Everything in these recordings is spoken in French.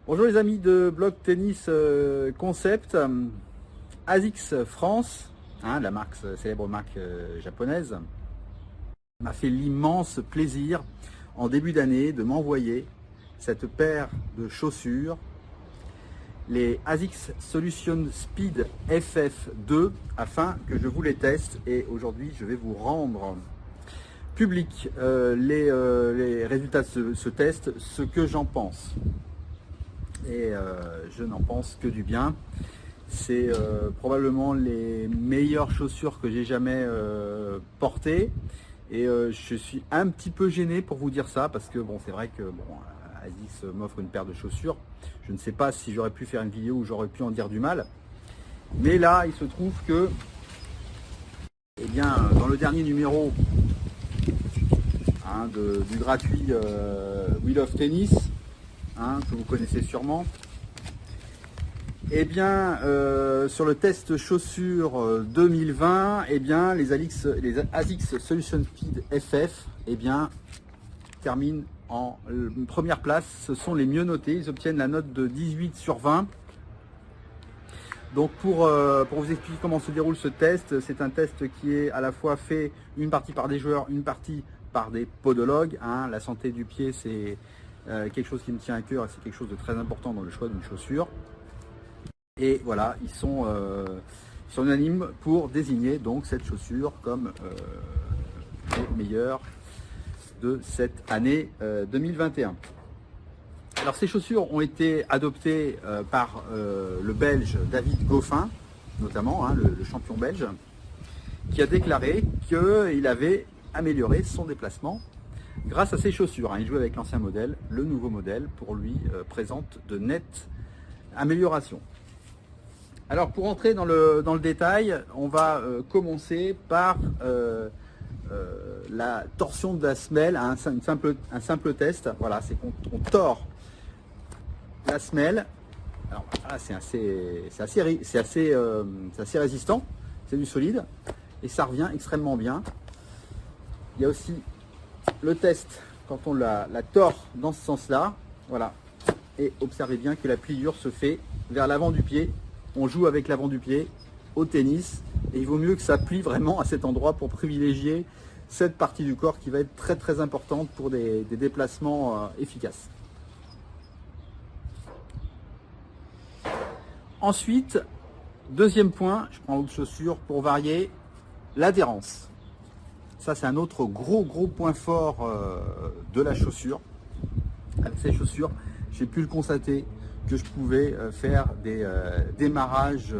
Bonjour les amis de Blog Tennis Concept, ASICS France, la marque, célèbre marque japonaise, m'a fait l'immense plaisir en début d'année de m'envoyer cette paire de chaussures, les ASICS Solution Speed FF2, afin que je vous les teste. Et aujourd'hui je vais vous rendre public les résultats de ce test, ce que j'en pense. Et je n'en pense que du bien. C'est probablement les meilleures chaussures que j'ai jamais portées. Et je suis un petit peu gêné pour vous dire ça, parce que bon, c'est vrai que ASICS m'offre une paire de chaussures. Je ne sais pas si j'aurais pu faire une vidéo où j'aurais pu en dire du mal. Mais là, il se trouve que, eh bien, dans le dernier numéro du gratuit Wheel of Tennis, que vous connaissez sûrement, et bien sur le test chaussures 2020, et bien les ASICS Solution Speed FF terminent en première place. Ce sont les mieux notés, ils obtiennent la note de 18 sur 20. Donc pour vous expliquer comment se déroule ce test, c'est un test qui est à la fois fait une partie par des joueurs, une partie par des podologues. La santé du pied, c'est quelque chose qui me tient à cœur et c'est quelque chose de très important dans le choix d'une chaussure. Et voilà, ils sont unanimes pour désigner donc cette chaussure comme les meilleure de cette année 2021. Alors ces chaussures ont été adoptées par le Belge David Goffin, notamment le champion belge, qui a déclaré qu'il avait amélioré son déplacement grâce à ces chaussures. Il jouait avec l'ancien modèle, le nouveau modèle pour lui présente de nettes améliorations. Alors pour entrer dans le détail, on va commencer par la torsion de la semelle, un simple test. Voilà, c'est qu'on tord la semelle. Alors voilà, c'est assez résistant, c'est du solide et ça revient extrêmement bien. Il y a aussi le test quand on la tord dans ce sens-là, voilà. Et observez bien que la pliure se fait vers l'avant du pied. On joue avec l'avant du pied au tennis et il vaut mieux que ça plie vraiment à cet endroit pour privilégier cette partie du corps qui va être très très importante pour des déplacements efficaces. Ensuite, deuxième point, je prends l'autre chaussure pour varier, l'adhérence. Ça, c'est un autre gros point fort de la chaussure. Avec ces chaussures, j'ai pu le constater que je pouvais faire des démarrages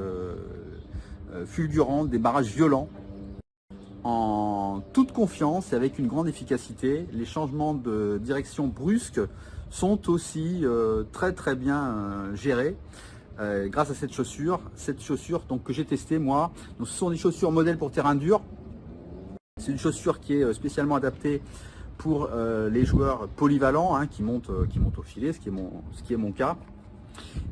fulgurants, des démarrages violents, en toute confiance et avec une grande efficacité. Les changements de direction brusques sont aussi très bien gérés grâce à cette chaussure. Donc, que j'ai testée moi. Donc, ce sont des chaussures modèles pour terrain dur. C'est une chaussure qui est spécialement adaptée pour les joueurs polyvalents qui montent au filet, ce qui est mon cas.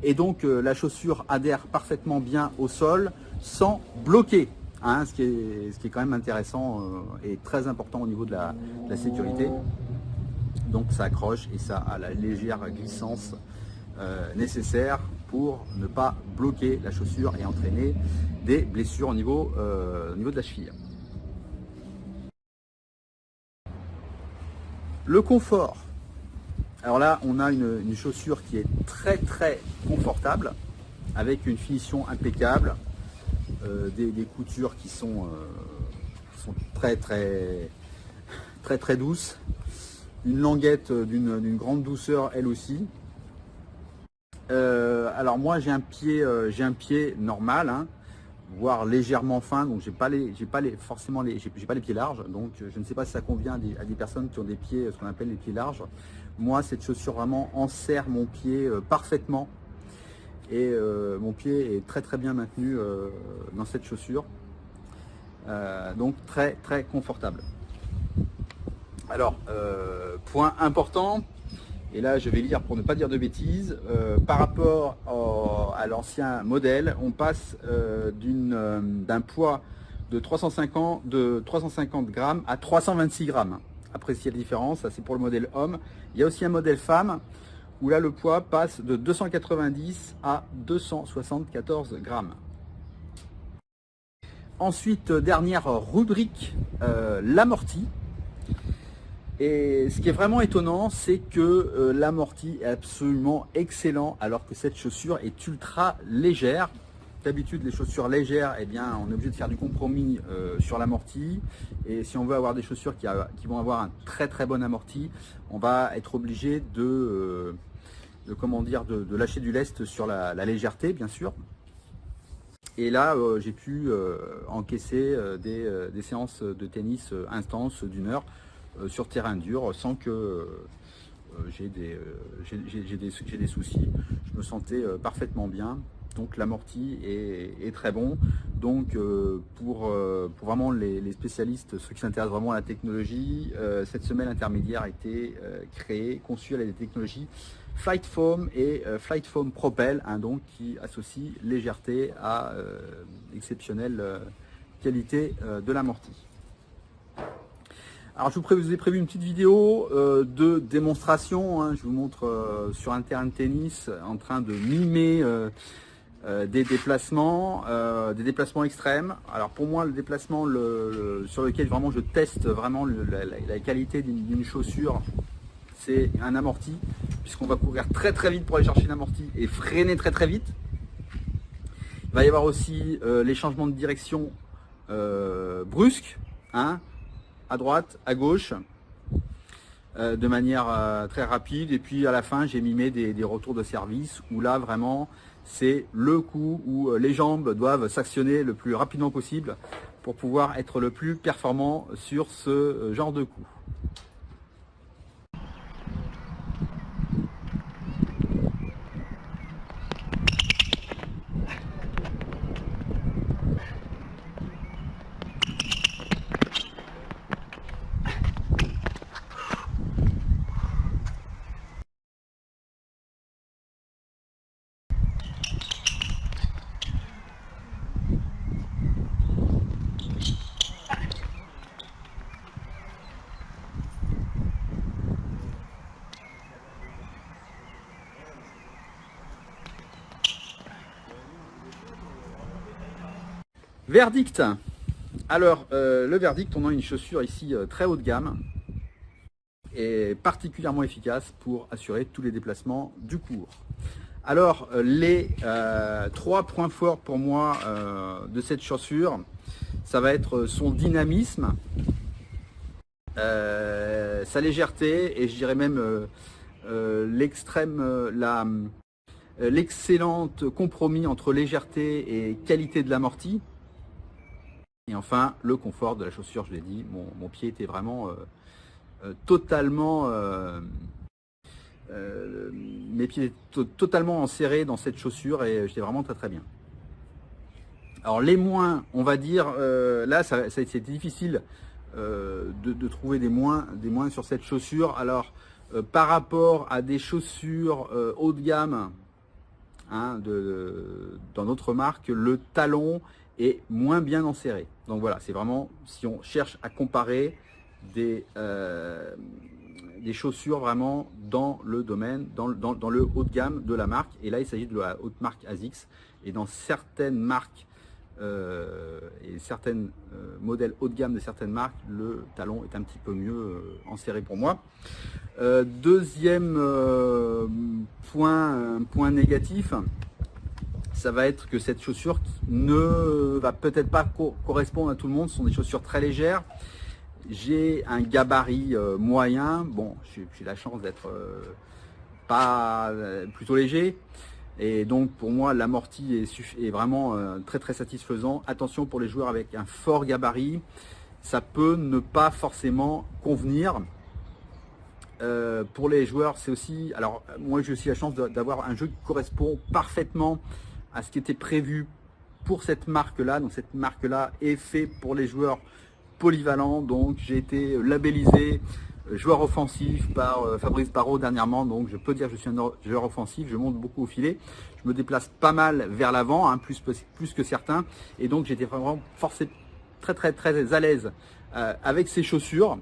Et donc la chaussure adhère parfaitement bien au sol sans bloquer, ce qui est quand même intéressant et très important au niveau de la sécurité. Donc ça accroche et ça a la légère glissance nécessaire pour ne pas bloquer la chaussure et entraîner des blessures au niveau de la cheville. Le confort. Alors là, on a une chaussure qui est très confortable, avec une finition impeccable, des coutures qui sont très douces, une languette d'une grande douceur elle aussi. Alors moi j'ai un pied normal, voire légèrement fin, donc j'ai pas les pieds larges, donc je ne sais pas si ça convient à des personnes qui ont des pieds, ce qu'on appelle les pieds larges. Moi, cette chaussure vraiment enserre mon pied parfaitement et mon pied est très bien maintenu dans cette chaussure, donc très confortable. Alors point important, et là je vais lire pour ne pas dire de bêtises, par rapport à l'ancien modèle, on passe d'un poids de 350 grammes à 326 grammes. Appréciez la différence, ça c'est pour le modèle homme. Il y a aussi un modèle femme où là le poids passe de 290 à 274 grammes. Ensuite, dernière rubrique, l'amorti. Et ce qui est vraiment étonnant, c'est que l'amorti est absolument excellent alors que cette chaussure est ultra légère. D'habitude, les chaussures légères, eh bien, on est obligé de faire du compromis sur l'amorti. Et si on veut avoir des chaussures qui vont avoir un très très bon amorti, on va être obligé de lâcher du lest sur la légèreté, bien sûr. Et là, j'ai pu encaisser des séances de tennis intenses d'une heure sur terrain dur sans que j'ai des soucis. Je me sentais parfaitement bien. Donc l'amorti est très bon. Donc pour vraiment les spécialistes, ceux qui s'intéressent vraiment à la technologie, cette semelle intermédiaire a été conçue à la technologie Flight Foam et Flight Foam Propel, hein, donc qui associe légèreté à exceptionnelle qualité de l'amorti. Alors je vous ai prévu une petite vidéo de démonstration, hein. Je vous montre sur un terrain de tennis en train de mimer des déplacements extrêmes. Alors pour moi, le déplacement sur lequel vraiment je teste vraiment la qualité d'une chaussure, c'est un amorti, puisqu'on va courir très très vite pour aller chercher l'amorti et freiner très très vite. Il va y avoir aussi les changements de direction brusques, hein, à droite, à gauche, de manière très rapide. Et puis à la fin, j'ai mimé des retours de service où là vraiment c'est le coup où les jambes doivent s'actionner le plus rapidement possible pour pouvoir être le plus performant sur ce genre de coup. Verdict. Alors, le verdict, on a une chaussure ici très haut de gamme et particulièrement efficace pour assurer tous les déplacements du cours. Alors, les 3 points forts pour moi de cette chaussure, ça va être son dynamisme, sa légèreté et je dirais même l'excellente compromis entre légèreté et qualité de l'amorti. Et enfin, le confort de la chaussure, je l'ai dit, mon pied était vraiment totalement, mes pieds étaient totalement enserrés dans cette chaussure et j'étais vraiment très très bien. Alors les moins, on va dire, là c'était difficile de trouver des moins sur cette chaussure. Alors par rapport à des chaussures haut de gamme, hein, dans notre marque, le talon est moins bien enserré. Donc voilà, c'est vraiment, si on cherche à comparer des chaussures vraiment dans le domaine, dans le haut de gamme de la marque. Et là, il s'agit de la haute marque ASICS. Et dans certaines marques et certains modèles haut de gamme de certaines marques, le talon est un petit peu mieux enserré pour moi. Deuxième point négatif, ça va être que cette chaussure ne va peut-être pas correspondre à tout le monde. Ce sont des chaussures très légères. J'ai un gabarit moyen. Bon, j'ai la chance d'être plutôt léger. Et donc pour moi, l'amorti est vraiment très très satisfaisant. Attention pour les joueurs avec un fort gabarit, ça peut ne pas forcément convenir. Pour les joueurs, c'est aussi... Alors moi j'ai aussi la chance d'avoir un jeu qui correspond parfaitement à ce qui était prévu pour cette marque-là. Donc cette marque-là est faite pour les joueurs polyvalents. Donc j'ai été labellisé joueur offensif par Fabrice Barraud dernièrement. Donc je peux dire que je suis un joueur offensif. Je monte beaucoup au filet. Je me déplace pas mal vers l'avant, hein, plus que certains. Et donc j'étais vraiment très à l'aise avec ces chaussures.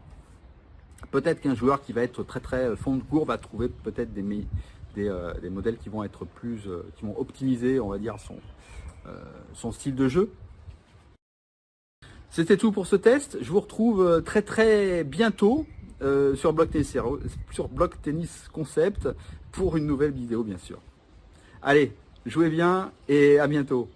Peut-être qu'un joueur qui va être très fond de cours va trouver peut-être des des modèles qui vont être plus, qui vont optimiser, on va dire, son style de jeu. C'était tout pour ce test. Je vous retrouve très très bientôt sur Block Tennis Concept pour une nouvelle vidéo, bien sûr. Allez, jouez bien et à bientôt.